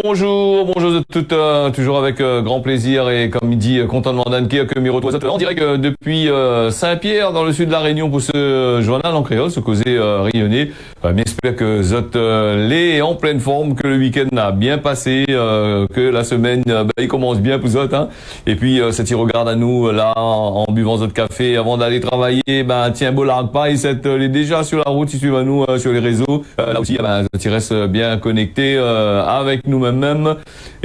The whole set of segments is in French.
Bonjour à toutes, toujours avec grand plaisir et comme il dit, content de m'en que m'y retrouve en direct depuis Saint-Pierre dans le sud de la Réunion pour ce journal en créole, ce causé rayonné. J'espère que Zot l'est en pleine forme, que le week-end a bien passé, que la semaine il commence bien pour Zot. Hein. Et puis cet il regarde à nous là en buvant Zot café avant d'aller travailler, tiens beau largue pas, il est déjà sur la route, il suit à nous sur les réseaux. Là aussi, Zot reste bien connecté avec nous-mêmes.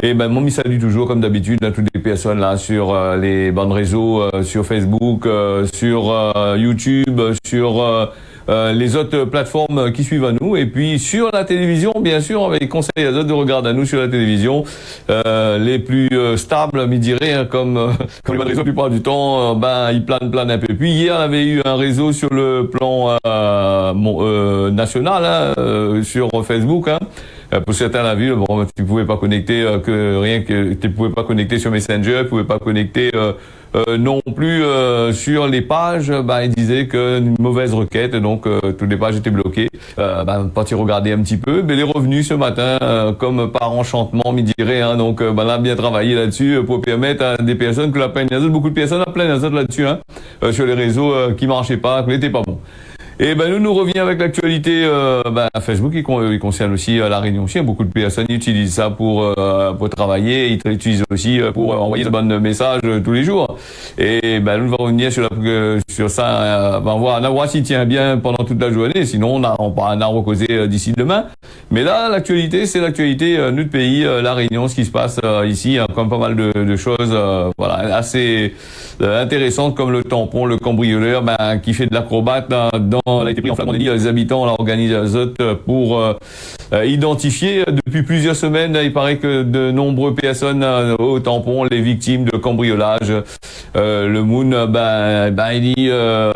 Et mon salut toujours comme d'habitude à toutes les personnes là sur les bandes réseaux, sur Facebook, sur YouTube, sur les autres plateformes qui suivent à nous, et puis sur la télévision, bien sûr, avec conseil à d'autres de regarder à nous sur la télévision, les plus stables, me dirais, hein, comme les réseaux la plupart du temps, ils planent un peu. Puis hier, on avait eu un réseau sur le plan national, hein, sur Facebook, hein. Pour certains la ville, bon, tu pouvais pas connecter tu pouvais pas connecter sur Messenger, tu pouvais pas connecter non plus sur les pages. Il disait que une mauvaise requête, donc toutes les pages étaient bloquées. Parti regarder un petit peu, mais les revenus ce matin, comme par enchantement, me dirait, hein, donc on a bien travaillé là-dessus pour permettre à des personnes que la peine, beaucoup de personnes à plein là-dessus, hein, sur les réseaux qui marchaient pas, qui n'étaient pas bons. Et nous revenons avec l'actualité Facebook qui concerne aussi la Réunion aussi. Beaucoup de personnes utilisent ça pour travailler, ils l'utilisent aussi pour envoyer de bons messages tous les jours. Et nous allons revenir sur ça, on va voir s'il tient bien pendant toute la journée, sinon on a recosé d'ici demain. Mais là, l'actualité, c'est l'actualité notre pays, la Réunion, ce qui se passe ici, hein, comme pas mal de choses assez intéressantes, comme le tampon, le cambrioleur qui fait de l'acrobate dans on a été pris en flagrant délit, les habitants, on l'a organisé à Zot pour identifier depuis plusieurs semaines. Il paraît que de nombreuses personnes au tampon, les victimes de cambriolage, le Moon, il dit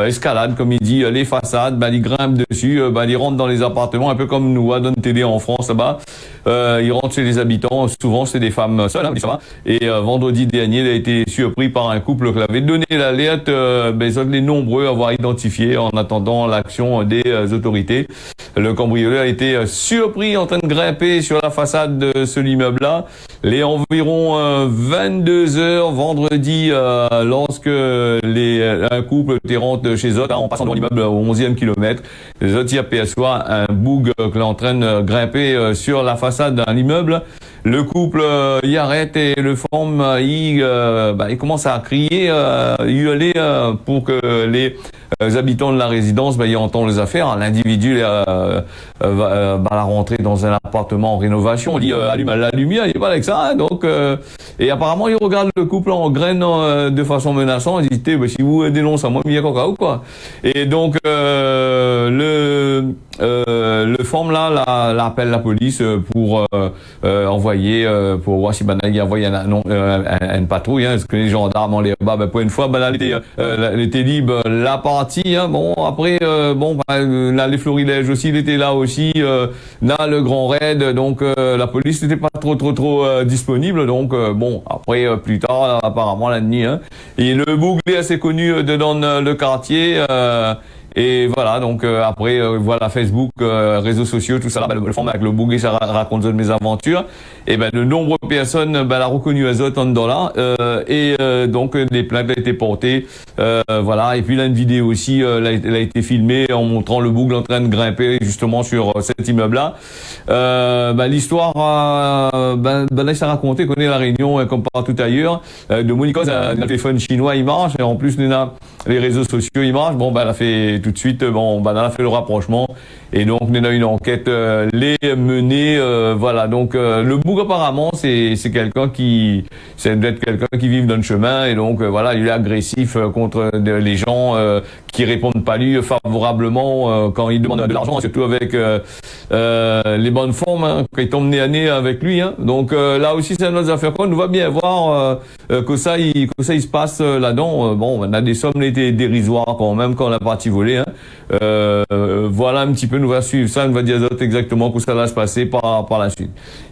escalade, comme il dit, les façades, il grimpe dessus, il rentre dans les appartements, un peu comme nous à Donne Télé en France là-bas. Il rentre chez les habitants, souvent c'est des femmes seules, hein, ça va. Et vendredi dernier, il a été surpris par un couple qui avait donné l'alerte. Zot les nombreux à avoir identifié en attendant l'action des autorités. Le cambrioleur a été surpris en train de grimper sur la façade de ce immeuble-là. Les environ 22 heures vendredi, lorsque un couple rentre chez Zot, en passant dans l'immeuble au 11e kilomètre, Zot y aperçoit un boug qui est en train de grimper sur la façade d'un immeuble. Le couple y arrête et le femme il commence à crier, hurler pour que les habitants de la résidence y entendent les affaires. L'individu va la rentrer dans un appartement en rénovation. On dit allume la lumière, il est pas avec ça. Hein, donc et apparemment il regarde le couple en graine de façon menaçante. Il dit si vous dénoncez moi il y a quoi ou quoi. Et donc le femme là l'appelle la police pour envoyer pour voir si il envoie une patrouille, hein, parce que les gendarmes en les pour une fois elle était libre la partie, hein, bon après là les florilèges aussi il était là aussi dans le grand raid, donc la police n'était pas trop disponible, donc après plus tard là, apparemment la nuit, hein, et le bouclier assez connu dans le quartier. Et voilà, donc après voilà Facebook, réseaux sociaux, tout ça là, le format avec le bouguet, ça raconte de mes aventures. Et de nombreuses personnes l'a reconnu à Zot en dollar, et donc des plaintes ont été portées, voilà. Et puis là une vidéo aussi, elle a été filmée en montrant le bougle en train de grimper justement sur cet immeuble là. L'histoire, là ça raconté, connaît la Réunion comme partout ailleurs. De Monica, un téléphone chinois il marche, et en plus les réseaux sociaux ils marchent. Elle a fait tout de suite, on a fait le rapprochement, et donc on a une enquête les menée, voilà. Donc le bouc apparemment c'est quelqu'un qui vit dans le chemin, et donc voilà, il est agressif contre les gens qui répondent pas lui favorablement quand il demande de l'argent, surtout avec les bonnes formes, hein, quand il tombe nez à nez avec lui, hein. Donc là aussi c'est une autre affaire qu'on va bien voir que ça il se passe là-dedans. On a des sommes dérisoires quand même quand on a parti voler. trouver. Hein. Voilà un petit peu, nous va suivre ça, nous va dire exactement où ça va se passer par la suite.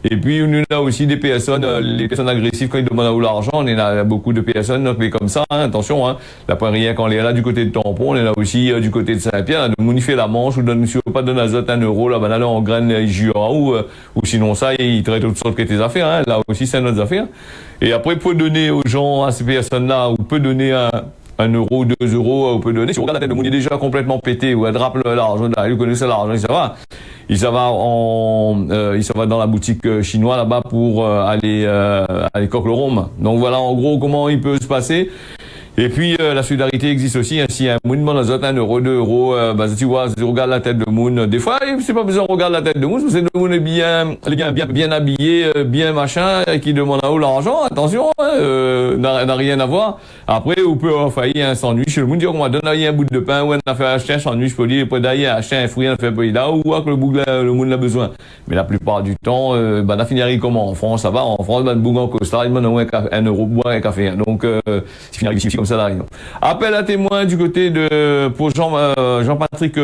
Et puis nous a aussi des personnes, les personnes agressives quand ils demandent à où l'argent, on en a beaucoup de personnes mais comme ça. Hein, attention, hein, la rien quand on est là du côté de Tampon, on est là aussi du côté de Saint-Pierre. De mounifier la Manche ou donne, si on veut pas donner à Zot 1 euro, là, ben là en graine jura ou sinon ça, ils traitent toutes sortes de tes affaires. Hein, là aussi c'est notre affaire. Et après, peut donner aux gens, à ces personnes-là, ou peut donner un euro, 2 euros, on peut donner. Si on regarde la tête de monde, il est déjà complètement pété, ou elle drape l'argent, il connaît ça, l'argent, il s'en va dans la boutique chinoise là-bas pour aller coque le rhum. Donc voilà, en gros, comment il peut se passer. Et puis la solidarité existe aussi. Hein, si un Moon demande à Zot 1 euro, 2 euros, tu vois, si tu regardes la tête de Moon, des fois c'est pas besoin de regarder la tête de Moon, parce que le Moon est bien habillé, bien machin, et qui demande à où l'argent. Attention, n'a rien à voir. Après, on peut faillir un sandwich. Le Moon dit on m'a donné un bout de pain, ou on a fait acheter un sandwich pour lui, après d'ailleurs acheter un fruit, on a fait payer là, ou que le boug le Moon a besoin. Mais la plupart du temps, on a fini comment en France, ça va. En France, le boug en costard, il demande un euro boire un café. Hein. Donc, c'est fini ici comme ça la réunion. Appel à témoins du côté de pour Jean-Patrick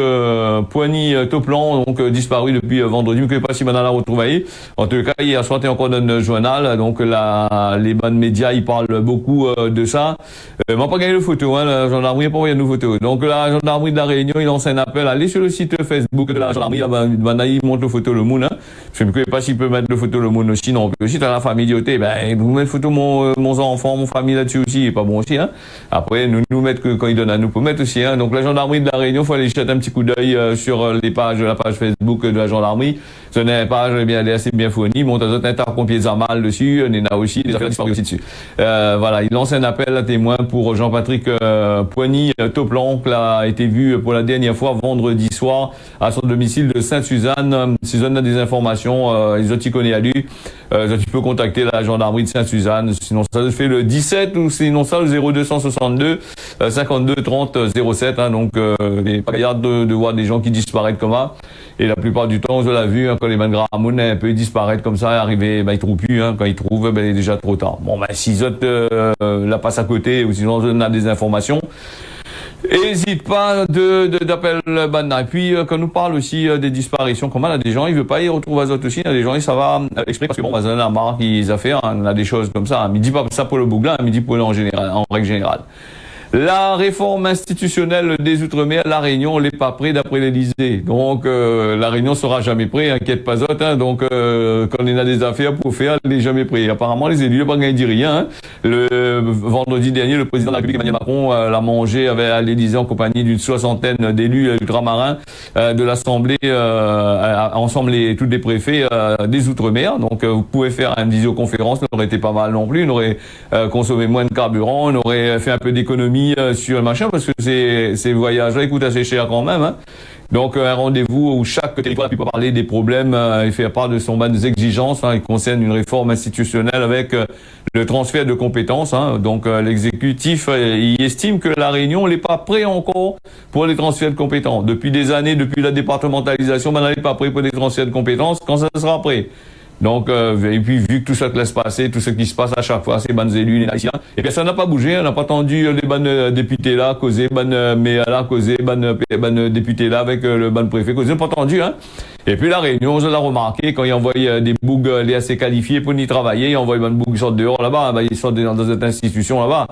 Poigny Toplan, donc disparu depuis vendredi, mais que pas si maintenant la retrouvaille. En tout cas, hier soir, t'es encore dans le journal, donc les bonnes médias, ils parlent beaucoup de ça. M'a pas gagné de photo, hein, la gendarmerie n'a pas envoyé de photos. Donc la gendarmerie de la Réunion, il lance un appel, allez sur le site Facebook de la gendarmerie, il montre le photo le Moon, hein. Je ne sais pas s'il peut mettre le photo le Moon aussi, non. Aussi, t'as la famille d'IoT, vous mettez photo mon enfant, mon famille là-dessus aussi, il est pas bon aussi, hein. Après, nous mettre que quand ils donnent à nous, pour mettre aussi, hein. Donc la gendarmerie de la Réunion, faut aller jeter un petit coup d'œil sur la page Facebook de la gendarmerie. C'est une page elle est assez bien fournie. Bon, t'as d'autres intercompiers à mal dessus, on en a aussi, des affaires disparues aussi dessus. Voilà, il lance un appel à témoins pour Jean-Patrick Poigny Toplan, qui a été vu pour la dernière fois vendredi soir à son domicile de Sainte-Suzanne. Si on a des informations, ils ont y connaît à lui. Tu peux contacter la gendarmerie de Sainte-Suzanne. Sinon, ça se fait le 17 ou sinon ça le 0262 52 30 07. Hein, donc, pas gaillard de voir des gens qui disparaissent comme ça. Et la plupart du temps, je l'ai vu, hein, quand les mangramoun un peu disparaître comme ça, arriver, ils trouvent plus, hein, quand ils trouvent, il est déjà trop tard. Bon, s'ils la passent à côté, ou sinon on a des informations, hésite pas d'appeler Banna. Et puis, quand nous parle aussi des disparitions, comment là, des gens, ils veulent pas y retrouver Azot aussi, il y a des gens, ça va expliquer parce que bon, on a marre qu'ils a fait, hein, on a des choses comme ça, mais dit pas ça pour le Bouglin, mais dit pour en général, en règle générale. La réforme institutionnelle des Outre-mer, la Réunion n'est pas prête d'après l'Élysée. Donc, la Réunion sera jamais prête, inquiète pas autre, hein. Donc, quand on a des affaires pour faire, elle n'est jamais prête. Apparemment, les élus n'ont pas gagné rien, hein. Le vendredi dernier, le président de la République, Emmanuel Macron, l'a mangé à l'Élysée en compagnie d'une 60aine d'élus ultramarins de l'Assemblée, ensemble tous les préfets des Outre-mer. Donc, vous pouvez faire une visioconférence, ça aurait été pas mal non plus. On aurait consommé moins de carburant, on aurait fait un peu d'économie sur le machin, parce que ces voyages-là coûtent assez cher quand même, hein. Donc un rendez-vous où chaque territoire peut parler des problèmes et faire part de son des exigences, hein. Il concerne une réforme institutionnelle avec le transfert de compétences, hein. Donc l'exécutif il estime que la Réunion n'est pas prêt encore pour les transferts de compétences. Depuis des années, depuis la départementalisation, elle n'est pas prêt pour les transferts de compétences. Quand ça sera prêt? Donc, et puis, vu que tout ça laisse passer, tout ce qui se passe à chaque fois, ces bonnes élus, les haïtiens, et bien, ça n'a pas bougé, on n'a pas entendu les bonnes députés là, causer, mais là, causer, bonnes députés là, avec le bon préfet, causer, on n'a pas entendu, hein. Et puis, la Réunion, je l'ai remarqué, quand ils envoient des bougs, les assez qualifiés pour y travailler, ils envoient des bougs qui sortent dehors là-bas, ils sortent dans cette institution là-bas.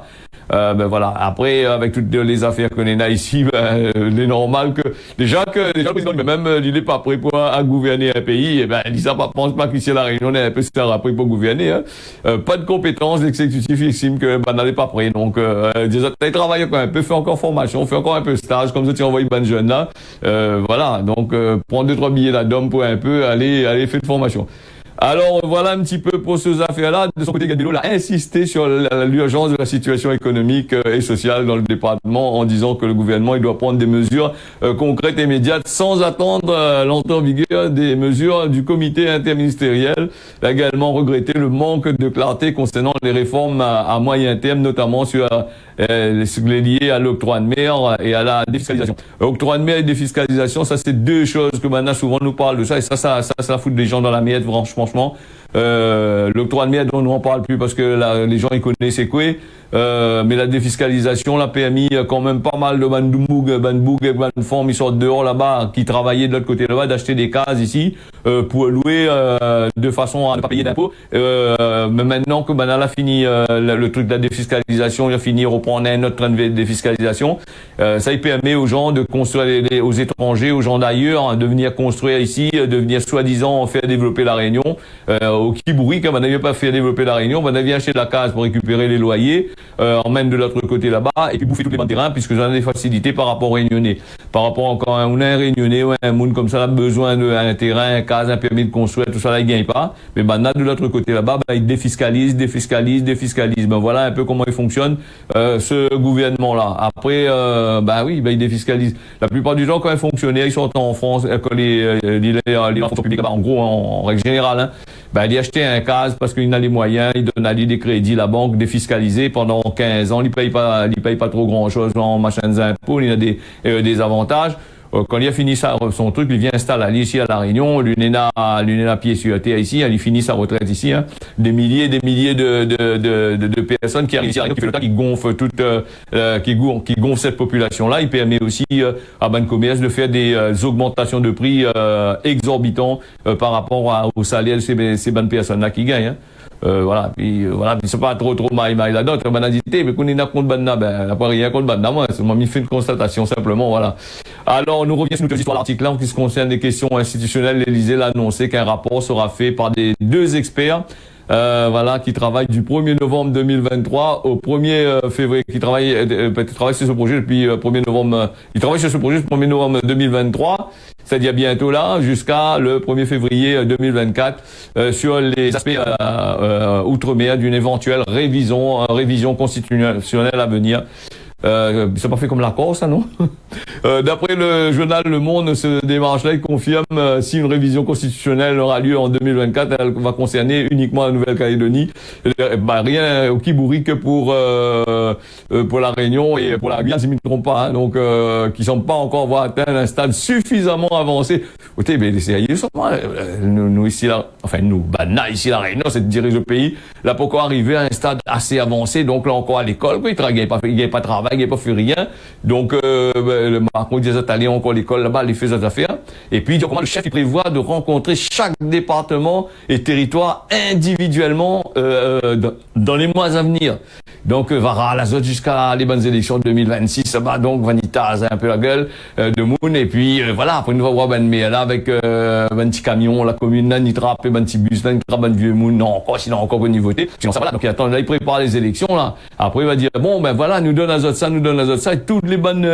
Voilà. Après, avec toutes les affaires qu'on a ici, il est normal que, déjà le président lui-même, il n'est pas prêt pour à gouverner un pays, et il dit ça, pense pas qu'ici la Réunion est un peu après pour gouverner, hein. Pas de compétences, l'exécutif estime que, n'allez pas prêt. Donc, ils travaillent encore un peu, fait encore formation, fait encore un peu stage, comme ça, tu envoies une jeune là. Voilà. Donc, prendre 2-3 billets d'homme pour un peu aller faire de formation. Alors voilà un petit peu pour ces affaires-là. De son côté, Gadelo a insisté sur l'urgence de la situation économique et sociale dans le département en disant que le gouvernement il doit prendre des mesures concrètes et immédiates sans attendre l'entrée en vigueur des mesures du comité interministériel. Il a également regretté le manque de clarté concernant les réformes à moyen terme, notamment sur les liés à l'octroi de mer et à la défiscalisation. Octroi de mer et défiscalisation, ça c'est deux choses que maintenant souvent nous parle de ça et ça fout des gens dans la miette, franchement. franchement. L'octroi de mer dont on n'en parle plus parce que les gens ils connaissent c'est quoi. Mais la défiscalisation, la PMI, quand même pas mal de Banboug et Banform, ils sortent dehors là-bas, qui travaillaient de l'autre côté là-bas, d'acheter des cases ici pour louer de façon à ne pas payer d'impôts. Mais maintenant que Banal a fini le truc de la défiscalisation, il a fini reprendre un autre train de défiscalisation, ça il permet aux gens de construire, aux étrangers, aux gens d'ailleurs, hein, de venir construire ici, de venir soi-disant faire développer la Réunion. Au Kibourik, quand on n'avait pas fait développer la Réunion, on avait acheté de la case pour récupérer les loyers, emmène de l'autre côté là-bas, et puis bouffer tous les bancs de terrain, puisque j'en ai des facilités par rapport aux Réunionnais. Par rapport encore à un Réunionnais, ou un monde comme ça, a besoin d'un terrain, un case, un permis de construire, tout ça là, il gagne pas. Mais de l'autre côté là-bas, il défiscalise. Ben voilà un peu comment il fonctionne, ce gouvernement-là. Après, il défiscalise. La plupart du temps, quand un fonctionnaire, ils sont en France, quand les fonction publique, en gros, en règle générale, hein, il achète un case parce qu'il a les moyens, il donne à lui des crédits, la banque défiscalisée pendant 15 ans, il paye pas trop grand chose en machin d'impôts, il a des avantages. Quand il a fini son truc, il vient installer ici à La Réunion, l'UNENA pied sur terre ici, il finit sa retraite ici, hein. Des milliers de personnes qui arrivent ici à La Réunion, qui fait le temps, qui gonflent cette population-là. Il permet aussi à Ban Commerce de faire des augmentations de prix exorbitants par rapport au salaire de ces bonnes personnes-là qui gagnent, hein. Puis c'est pas trop maï là d'autres banalités, mais qu'on est contre banna, n'a pas rien contre banna, moi, c'est moi fait une constatation simplement, voilà. Alors, nous revenons sur notre histoire l'article là, en ce qui concerne les questions institutionnelles. L'Élysée l'a annoncé qu'un rapport sera fait par deux experts, qui travaillent du 1er novembre 2023 au 1er février, qui travaillent sur ce projet depuis 1er novembre, ils travaillent sur ce projet du 1er novembre 2023, c'est-à-dire bientôt là, jusqu'à le 1er février 2024, sur les aspects outre-mer d'une éventuelle révision constitutionnelle à venir. C'est pas fait comme la Corse, ça, non? D'après le journal Le Monde, ce démarche-là, il confirme si une révision constitutionnelle aura lieu en 2024, elle va concerner uniquement la Nouvelle-Calédonie. Rien au Kibourik que pour la Réunion et pour la Guyane, si je ne me trompe pas, hein, donc qui semble pas encore avoir atteint un stade suffisamment avancé. Écoutez, mais sérieusement, nous ici là, enfin nous, ici la Réunion, c'est de diriger le pays, là pour encore arriver à un stade assez avancé, donc là encore à l'école, il n'y a pas de travail, il n'y a pas fait rien, donc le Macron disait d'aller encore à l'école là-bas, il fait ses affaires, et puis comment le chef il prévoit de rencontrer chaque département et territoire individuellement dans les mois à venir. Donc Vara, la zone jusqu'à les bonnes élections de 2026, ça va donc Vanita, un peu la gueule de Moon, et puis après nous va voir là avec un petit camion, la commune, là, Nitra, un petit bus, là, Nitra, un vieux Moon, non, encore, sinon encore qu'on y voter, sinon ça va là, donc là, il prépare les élections, là, après il va dire, bon, nous donne à ça, et toutes les bonnes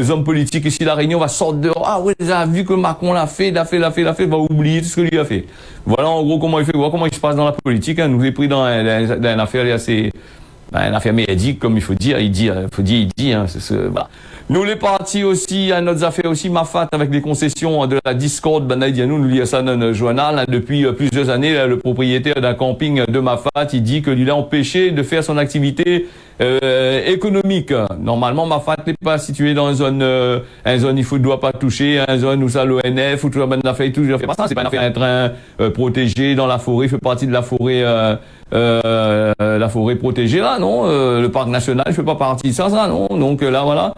hommes politiques ici, la Réunion va sortir dehors, ah ouais, vous avez vu que Macron l'a fait, va oublier tout ce que lui a fait. Voilà en gros comment il fait, voilà comment il se passe dans la politique, hein, nous est pris dans une affaire assez... une affaire médiatique, comme il faut dire, il dit, hein, voilà. Nous, les partis aussi, à notre affaire aussi, Mafat, avec les concessions de la discorde, nous lisons ça dans le journal, hein, depuis plusieurs années, là, le propriétaire d'un camping de Mafat, il dit que lui a empêché de faire son activité, économique. Normalement, Mafat n'est pas situé dans une zone il ne doit pas toucher, une zone où ça l'ONF, ou tout le monde a fait tout, je fais pas ça, c'est pas une affaire, un train, protégé dans la forêt, il fait partie de la forêt, la forêt protégée là, non, le parc national, je fais pas partie de ça, non, donc là, voilà.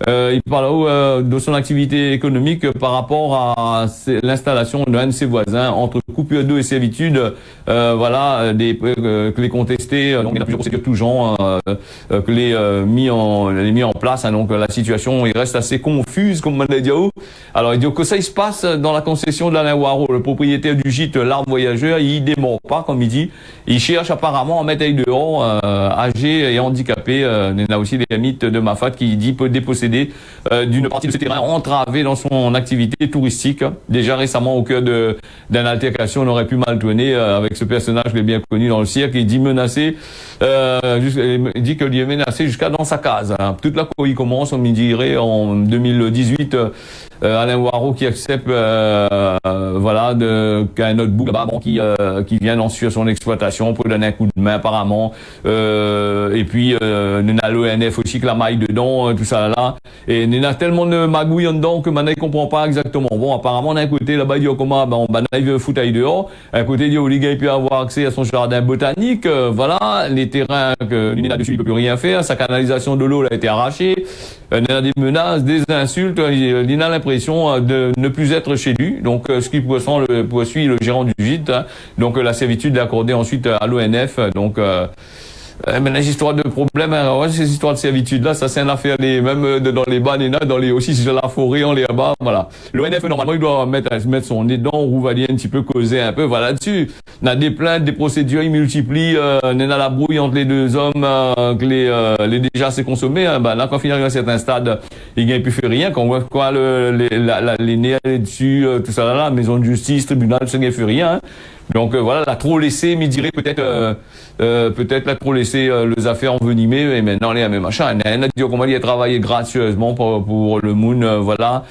Il parle de son activité économique par rapport à l'installation d'un de ses voisins entre coupure d'eau et servitude, que les contestés, donc il y a plusieurs procédures de tout genre que les mis en place, hein, donc la situation il reste assez confuse comme on l'a dit. Alors il dit que ça il se passe dans la concession de l'Alain Waro, le propriétaire du gîte L'Arbre Voyageur, il démord pas comme il dit, il cherche apparemment à mettre dehors âgé et handicapé, il y a aussi des mythes de Mafat qui dit peut déposséder d'une partie de ce terrain entravé dans son activité touristique. Déjà récemment, au cœur d'une altercation, on aurait pu mal tourner avec ce personnage que j'ai bien connu dans le cirque. Il dit menacé, il dit qu'il est menacé jusqu'à dans sa case. Hein. Toute la quoi il commence, on me dirait en 2018, Alain Waro qui accepte voilà qu'un autre bout là-bas qui vient en situation d'exploitation pour donner un coup de main apparemment et puis on a l'ONF aussi que la maille dedans tout ça là et on a tellement de magouilles en dedans que maintenant il comprend pas exactement. Bon apparemment d'un côté là-bas il dit comment il veut foutre aille dehors, un côté il dit il peut avoir accès à son jardin botanique, voilà les terrains que l'INA dessus il peut plus rien faire, sa canalisation de l'eau a été arrachée, il y a des menaces, des insultes, il a l'impression de ne plus être chez lui, donc ce qui poursuit le gérant du gîte, hein, donc la servitude est accordée ensuite à l'ONF, donc mais les histoires de problèmes, hein, ouais, ces histoires de servitude là, ça c'est une affaire même dans les bananes, dans les aussi dans la forêt en les bas, voilà. L'ONF normalement il doit mettre son nez dedans, ou va dire un petit peu causer un peu, voilà dessus. On a des plaintes, des procédures, ils multiplient, on a la brouille entre les deux hommes, que les déjà c'est consommé, hein, là quand on arrive à un certain stade, il n'y a plus fait rien, quand on voit quoi les nez dessus, tout ça là, maison de justice, tribunal, ça n'y fait rien. Hein. Donc voilà, l'a trop laissé, mais dirait peut-être l'a trop laissé les affaires envenimées et maintenant les mêmes machin. On a dit qu'on va travailler gracieusement pour le Moon, voilà,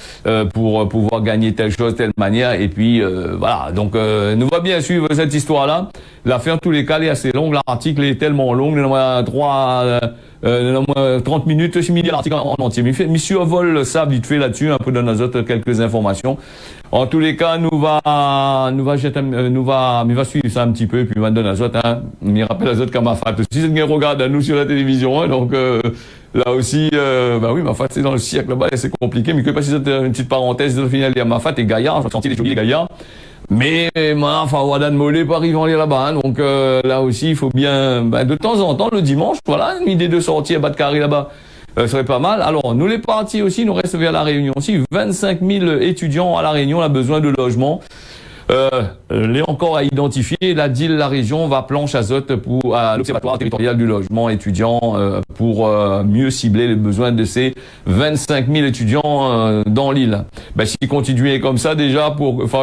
pour pouvoir gagner telle chose, telle manière et puis voilà. Donc nous va bien suivre cette histoire-là. L'affaire en tous les cas elle est assez longue, l'article est tellement long, il y en a 30 minutes, je mis l'article en entier. Monsieur Vol ça vite fait là-dessus, un peu dans nos autres quelques informations. En tous les cas, nous va suivre ça un petit peu, et puis il va donner les autres, hein. Il rappelle les autres comme ma fat aussi, c'est une regarde à nous sur la télévision, hein, donc, là aussi, oui, ma fat, c'est dans le siècle, là-bas, c'est compliqué, mais que pas si c'est une petite parenthèse, au final, il y a ma fat et Gaillard, j'ai senti les jolis Gaillards. Mais, enfin, Wadan Mollet pas arriver en aller là-bas, hein, donc, là aussi, il faut bien, de temps en temps, le dimanche, voilà, une idée de sortie à bas de carré là-bas. Serait pas mal. Alors, nous les partis aussi, nous reste vers la Réunion aussi. 25 000 étudiants à la Réunion, on a besoin de logements. Les encore à identifier, la DIL, la région, va planche azote à l'Observatoire territorial du logement étudiant pour mieux cibler les besoins de ces 25 000 étudiants dans l'île. S'ils continuaient comme ça déjà,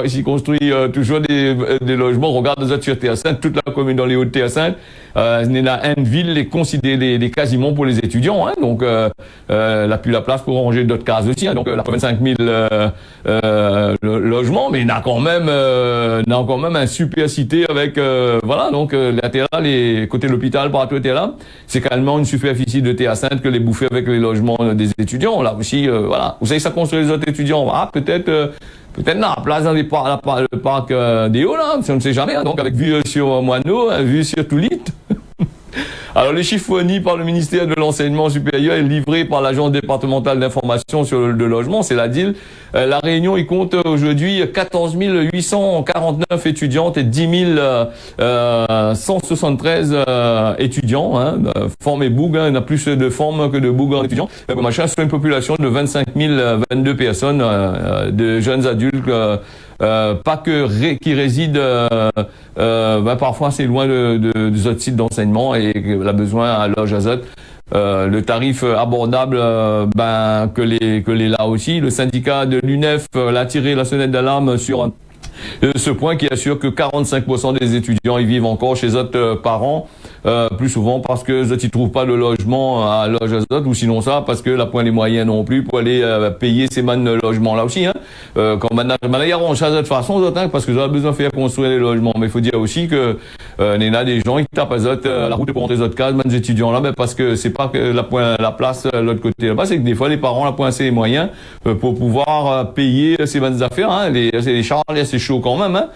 s'ils construisent toujours des logements, regarde sur Terre-Sainte, toute la commune dans les Hauts-de-Terre-Sainte, une ville est considérée quasiment pour les étudiants, hein, donc n'a plus la place pour ranger d'autres cases aussi, hein, donc la 25 000 logements, mais il y a quand même un super cité avec voilà, donc latéral et côté de l'hôpital par côté là, c'est carrément une superficie de Terre-Sainte que les bouffer avec les logements des étudiants là aussi, voilà. Vous savez ça construit les autres étudiants, peut-être dans la place dans le parc des Hauts là, on ne sait jamais, hein, donc avec vue sur Moineau, vue sur Toulit. Alors, les chiffres fournis par le ministère de l'Enseignement supérieur et livrés par l'Agence départementale d'information sur le logement, c'est la DIL. La Réunion, il compte aujourd'hui 14 849 étudiantes et 10 173 étudiants, hein, formes et boug, hein, il y a plus de formes que de boug en étudiants. Machin, sur une population de 25 022 personnes, de jeunes adultes, pas que qui résident parfois c'est loin des autres sites d'enseignement et a besoin à loge azote. Le tarif abordable que les là aussi. Le syndicat de l'UNEF l'a tiré la sonnette d'alarme sur ce point qui assure que 45% des étudiants y vivent encore chez d'autres parents, plus souvent parce que ils trouvent pas de logement à loge azote ou sinon ça parce que la point les moyens non plus pour aller payer ces logements là aussi, hein. Quand maintenant il y a de façon hein, parce que j'ai besoin de faire construire les logements, mais il faut dire aussi que il y a des gens qui tapent azote la route pour rentrer les autres cases, même des étudiants là, mais parce que c'est pas que la place l'autre côté là-bas, c'est que des fois les parents la point c'est les moyens pour pouvoir payer ces bonnes affaires, hein, les charges, c'est chaud quand même, hein.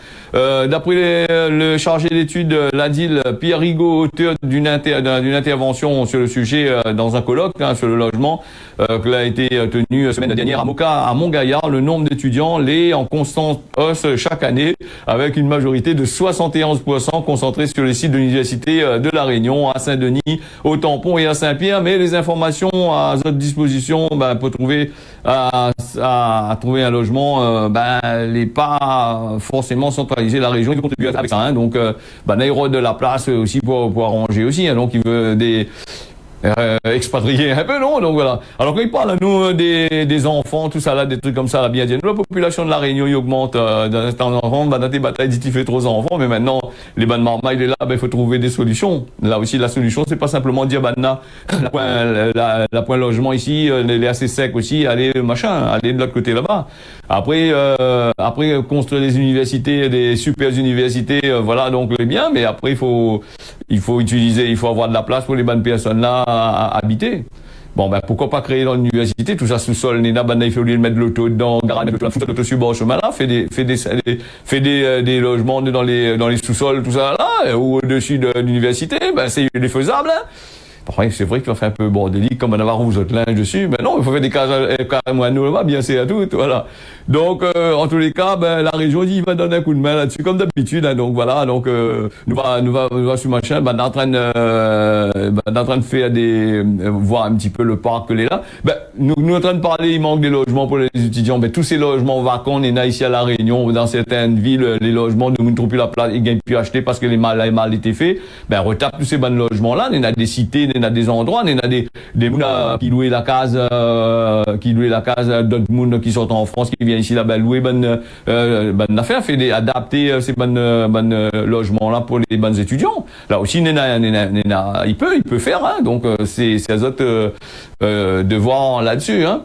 D'après le chargé d'études l'ADIL Pierre Rigaud, auteur d'une intervention sur le sujet dans un colloque, hein, sur le logement qui a été tenu semaine dernière à Montgaillard, le nombre d'étudiants l'est en constante hausse chaque année avec une majorité de 71% concentrée sur les sites de l'université de la Réunion, à Saint-Denis, au Tampon et à Saint-Pierre, mais les informations à votre disposition pour trouver à trouver un logement n'est pas forcément centralisé. La région il contribue avec ça, hein, donc Nairo de la place aussi pour arranger aussi, hein, donc il veut expatriés un peu, non? Donc voilà. Alors quand ils parlent à nous des enfants, tout ça là, des trucs comme ça, là, bien dire, nous, la population de la Réunion, il augmente d'un temps en temps, dans des batailles, dit il fait trop d'enfants, mais maintenant, les bandes marmailles, il est là, ben, il faut trouver des solutions. Là aussi, la solution, c'est pas simplement dire, ben, la point logement ici, elle est assez sec aussi, allez, machin, allez de l'autre côté là-bas. Après, construire des universités, des super universités, voilà, donc c'est bien, mais après, il faut avoir de la place pour les bonnes personnes là à habiter. Bon, ben, pourquoi pas créer dans l'université, tout ça sous-sol, Nina, ben, il faut lui mettre de l'auto dedans, garage, foutre l'auto sur le chemin là, fait des logements dans les sous-sols, tout ça là, ou au-dessus de l'université, ben, c'est faisable, hein. Après, c'est vrai qu'il fait un peu bordélique, comme on a vous autres linge dessus, mais non, il faut faire des cases carrément à nous là-bas, bien c'est à tout, voilà. Donc, en tous les cas, ben, la région dit, il va donner un coup de main là-dessus, comme d'habitude, hein, donc voilà, donc, nous va sur machin, ben, en train de faire voir un petit peu le parc que est là. Ben, nous en train de parler, il manque des logements pour les étudiants, ben, tous ces logements vacants, on est là ici à La Réunion, dans certaines villes, les logements, nous ne trouvons plus la place, ils gagnent plus acheter parce que les mal été faits, ben, retape tous ces bons logements là, on a des cités, on a des endroits, on a des qui louent la case, d'autres monde qui sortent en France, qui viennent ici là, ben, louer bonne affaire, adapter ces bonnes logements là pour les bonnes étudiants. Là aussi, il peut faire, hein, donc c'est à autres de voir là-dessus, hein.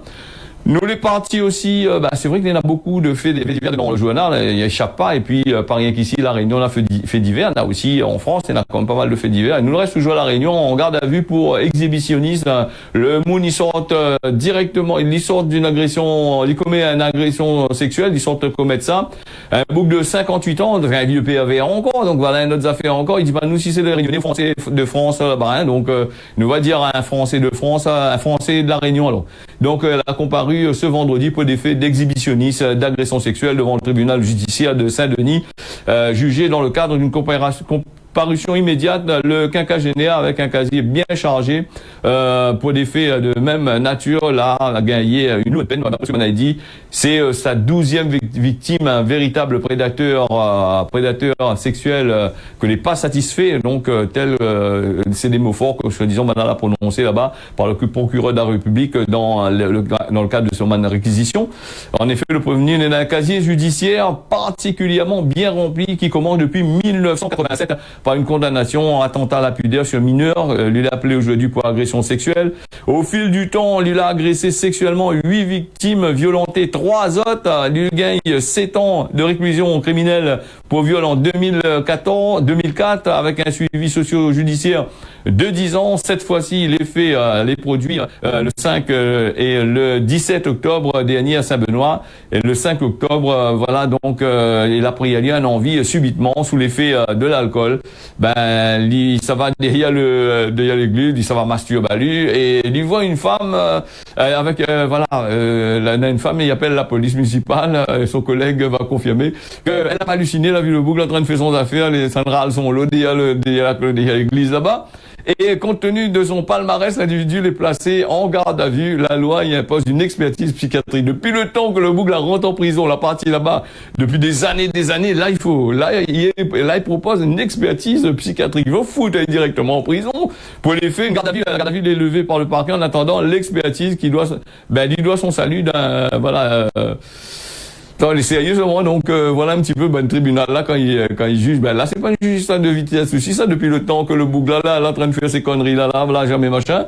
Nous les partis aussi, c'est vrai qu'il y en a beaucoup de faits divers dans le journal, il n'y échappe pas, et puis pas rien qu'ici, la Réunion, on a fait divers, on a aussi en France, il y en a quand même pas mal de faits divers. Et nous, le reste toujours à la Réunion, on garde à vue pour exhibitionnisme. Le monde, ils sortent directement, ils sortent d'une agression, ils commettent une agression sexuelle, ils sortent commettre ça. Un bouc de 58 ans, un vieux PAV encore, donc voilà, une autre affaire encore, il dit, nous, si c'est les Réunionnais français de France, là-bas, hein, donc, nous va dire un Français de France, un Français de la Réunion, alors. Donc, elle a comparu ce vendredi pour des faits d'exhibitionnisme, d'agression sexuelle devant le tribunal judiciaire de Saint-Denis, jugé dans le cadre d'une parution immédiate, le quinquagénaire avec un casier bien chargé pour des faits de même nature. Là, a gagné une autre peine, parce qu'on a dit, c'est sa 12e victime, un véritable prédateur sexuel que n'est pas satisfait. Donc, c'est des mots forts que, soi-disant, Madame a prononcé là-bas par le procureur de la République dans le cadre de son réquisition. En effet, le prévenu est un casier judiciaire particulièrement bien rempli qui commence depuis 1987 par une condamnation en attentat à la pudeur sur mineur. Lui l'a appelé aujourd'hui pour agression sexuelle. Au fil du temps, lui a agressé sexuellement 8 victimes, violenté 3 autres. Lui gagne 7 ans de réclusion criminelle pour viol en 2004 avec un suivi socio-judiciaire de 10 ans. Cette fois-ci, les faits, les produits, le 5 et le 17 octobre dernier à Saint-Benoît. Et le 5 octobre, voilà, donc, il a pris un envie subitement sous l'effet de l'alcool. Ça va derrière l'église, il ça va masturber à lui, et il voit une femme, une femme, il appelle la police municipale, son collègue va confirmer qu'elle a halluciné, elle a vu le boucle en train de faire son affaire, les centrales sont là, derrière l'église là-bas. Et compte tenu de son palmarès, l'individu est placé en garde à vue. La loi y impose une expertise psychiatrique. Depuis le temps que le boucle rentre en prison, la partie là-bas, depuis des années, là il propose une expertise psychiatrique. Il va foutre directement en prison. Pour les faits, une garde à vue est levée par le parquet en attendant l'expertise qui doit son salut sérieusement, donc voilà un petit peu le tribunal là quand il juge, là c'est pas un juge ça de vitesse aussi, ça depuis le temps que le bougla là est en train de faire ces conneries là jamais machin.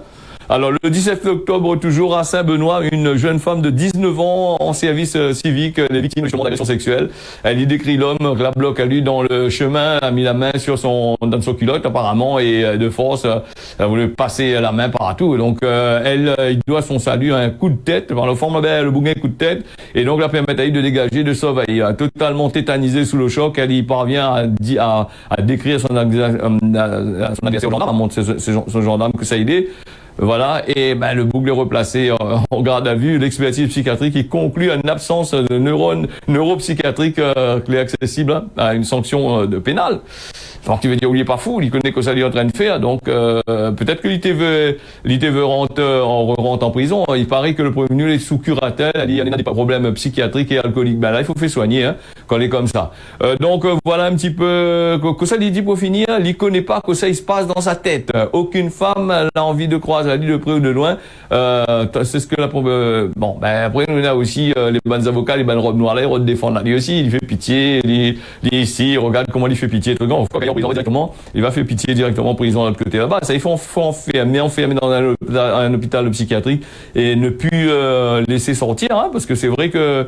Alors le 17 octobre, toujours à Saint-Benoît, une jeune femme de 19 ans en service civique, les victimes d'agression sexuelle. Elle y décrit l'homme, la bloque à lui dans le chemin, a mis la main dans son culotte apparemment, et de force, elle voulait passer la main partout. Donc il doit son salut à un coup de tête, par le forme le bouquin coup de tête, et donc la permet à lui de dégager, de sauver. Totalement tétanisée sous le choc, elle y parvient à décrire son agresseur au gendarme, ce gendarme que ça a aidé. Voilà, et le boucle est replacé en garde à vue. L'expertise psychiatrique qui conclut à une absence de neurones neuropsychiatriques clé accessible à une sanction de pénale. Alors tu veux dire, il est pas fou, il connaît que ça lui est en train de faire, donc peut-être que l'IT veut rentre en prison. Il paraît que le prévenu est sous curatelle, il y a des problèmes psychiatriques et alcooliques. Là, il faut faire soigner, hein. quand il est comme ça. Donc voilà un petit peu que ça dit pour finir, il connaît pas que ça il se passe dans sa tête. Aucune femme n'a envie de croiser la dit de près ou de loin. C'est ce que la bon ben après nous on a aussi les bonnes avocats, les bonnes robes noires là, ils défendent lui aussi, il fait pitié, il ici, il regarde comment il fait pitié, tout le gars, on va directement, il va faire pitié directement en prison de l'autre côté là-bas. Ça il faut enfermer dans un hôpital psychiatrique et ne plus laisser sortir, hein, parce que c'est vrai que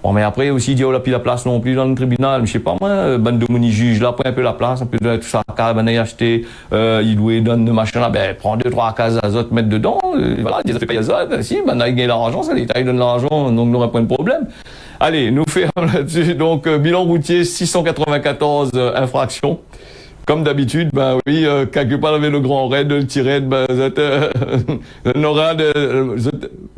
bon, mais après aussi, il dit, oh, là, puis la place non plus dans le tribunal, je sais pas, moi, bande de moni juge, là, prend un peu la place, un peu de tout ça, ben, il acheté, il louait, donne de machin, là, ben, prend 2-3 cases azote, mettre dedans, voilà, il fait payer azote, si, ben, il gagne l'argent, ça, l'État, il donne l'argent, donc, n'aurait pas de problème. Allez, nous fermons là-dessus, donc, bilan routier, 694 infractions. Comme d'habitude, ben oui, quelque part avec le grand raid, le petit raid, ben, on aura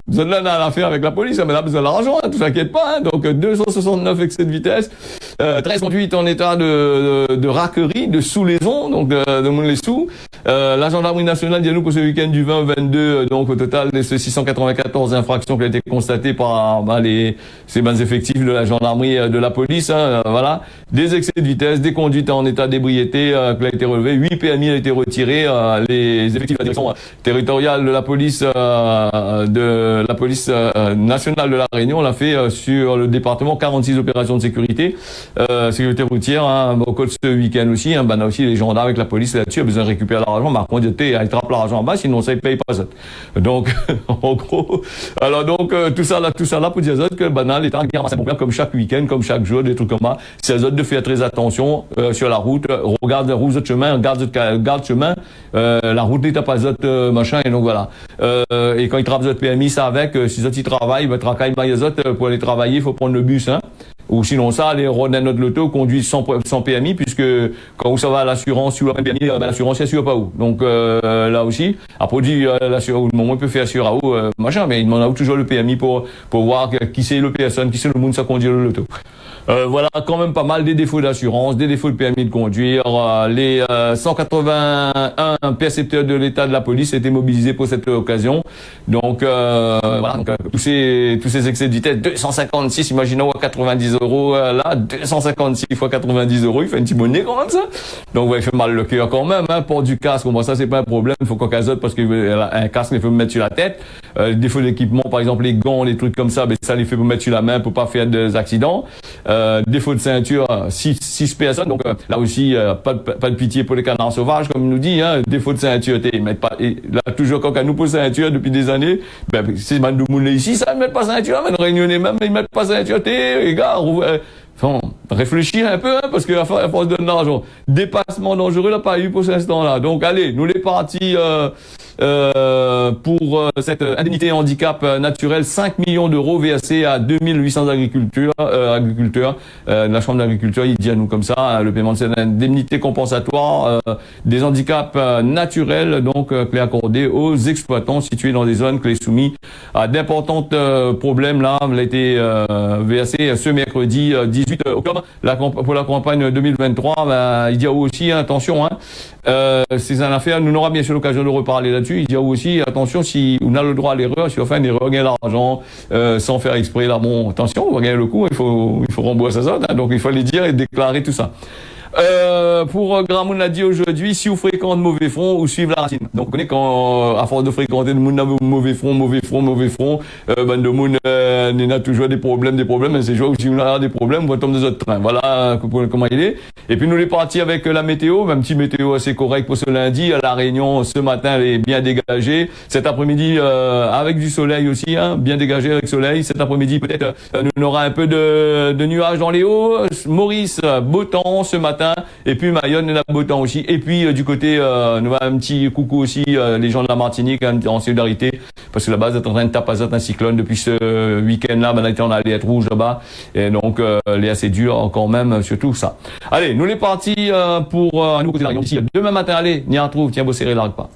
vous en avez l'affaire avec la police, mais là, besoin d'argent, hein, tout s'inquiète pas, hein. Donc, 269 excès de vitesse, 13 conduites en état de raquerie, de sous-liaison, donc, de moun les sous. La gendarmerie nationale dit à nous pour ce week-end du 20 au 22, donc, au total, de ces 694 infractions qui ont été constatées par, ces bons effectifs de la gendarmerie, de la police, hein, voilà. Des excès de vitesse, des conduites en état d'ébriété, qui a été relevé, 8 PMI a été retirés, les effectifs de la direction territoriale de la police nationale de la Réunion l'a fait sur le département 46 opérations de sécurité routière, hein, au cours de ce week-end aussi, hein, ben, aussi les gendarmes avec la police là-dessus a besoin de récupérer l'argent, par contre il attrape l'argent en bas, sinon ça il paye pas ça. Donc en gros, alors donc tout ça là pour dire que ben, l'État qui ramasse un problème comme chaque week-end, comme chaque jour, des trucs comme ça, c'est à de faire très attention sur la route, regarde route chemin, garde chemin, la route n'est pas machin, et donc voilà. Et quand il travaille votre PMI, ça avec, si ça il travaille, ben travaille pour aller travailler, il faut prendre le bus, hein. Ou sinon ça, aller rôder notre loto, conduire sans PMI, puisque quand ça va à l'assurance, ou PMI, ben, l'assurance, elle assure pas où. Donc, là aussi, après, l'assurance, le moment peut faire assurer à où, machin, mais il demande à où toujours le PMI pour voir qui c'est le personne, qui c'est le monde, ça conduit le loto. Voilà, quand même pas mal des défauts d'assurance, des défauts de permis de conduire. Les 181 percepteurs de l'État de la police étaient mobilisés pour cette occasion. Donc, voilà, donc, tous ces excès de vitesse, 256, imaginons à 90 € là, 256 fois 90 €, il fait un petit bonnet quand même ça. Donc, ouais, il fait mal le cœur quand même, hein. Port du casque, bon, ça c'est pas un problème, il faut qu'on casote parce qu'un casque, il faut me mettre sur la tête. Défaut d'équipement, par exemple les gants, les trucs comme ça, ben ça les fait mettre sur la main pour pas faire des accidents. Défaut de ceinture, 6 personnes, donc là aussi pas de pitié pour les canards sauvages comme il nous dit, hein. Défaut de ceinture, ils mettent pas, là toujours quand nous pose ceinture depuis des années, ben c'est man de moulin ici, ça ils mettent pas ceinture, mais réunionnais même ils mettent pas ceinture, les gars, enfin, réfléchir un peu, hein, parce qu'à force de l'argent, dépassement dangereux, là, pas eu pour cet instant-là. Donc, allez, nous les partis, pour cette indemnité handicap naturel, 5 millions d'euros versés à 2800 agriculteurs, la Chambre d'agriculture, il dit à nous comme ça, hein, le paiement de cette indemnité compensatoire, des handicaps naturels, donc, clé accordée aux exploitants situés dans des zones clés soumis à d'importants problèmes, là, il a été, versé ce mercredi, 18 octobre, pour la campagne 2023, ben, il dit aussi, attention, hein, c'est une affaire, nous aurons bien sûr l'occasion de reparler là-dessus, il dit aussi, attention, si on a le droit à l'erreur, si on fait une erreur, on gagne l'argent, sans faire exprès, là, bon, attention, on va gagner le coup, il faut rembourser ça, hein, donc il faut les dire et déclarer tout ça. Pour Gramoun l'a dit aujourd'hui, si vous fréquentez mauvais front, ou suivez la racine. Donc, vous connaissez quand, à force de fréquenter le monde, mauvais front, ben, de monde, il y a toujours des problèmes, mais c'est toujours, si on a des problèmes, on va tomber dans notre train. Voilà, comment il est. Et puis, nous, les partis avec la météo, un petit météo assez correct pour ce lundi. La Réunion, ce matin, elle est bien dégagée. Cet après-midi, avec du soleil aussi, hein, bien dégagé avec soleil. Cet après-midi, peut-être, on aura un peu de nuages dans les hauts. Maurice, beau temps ce matin. Et puis Mayonne, il a beau temps aussi. Et puis du côté, nous avons un petit coucou aussi, les gens de la Martinique, hein, en solidarité, parce que là-bas, ils sont en train de taper un cyclone depuis ce week-end-là. Maintenant, on a l'alerte rouge là-bas, et donc les assez dur quand même, surtout ça. Allez, nous les partis pour nous côté de la Réunion. Demain matin, allez, n'y en trouve, tiens, vous serrez l'arc pas.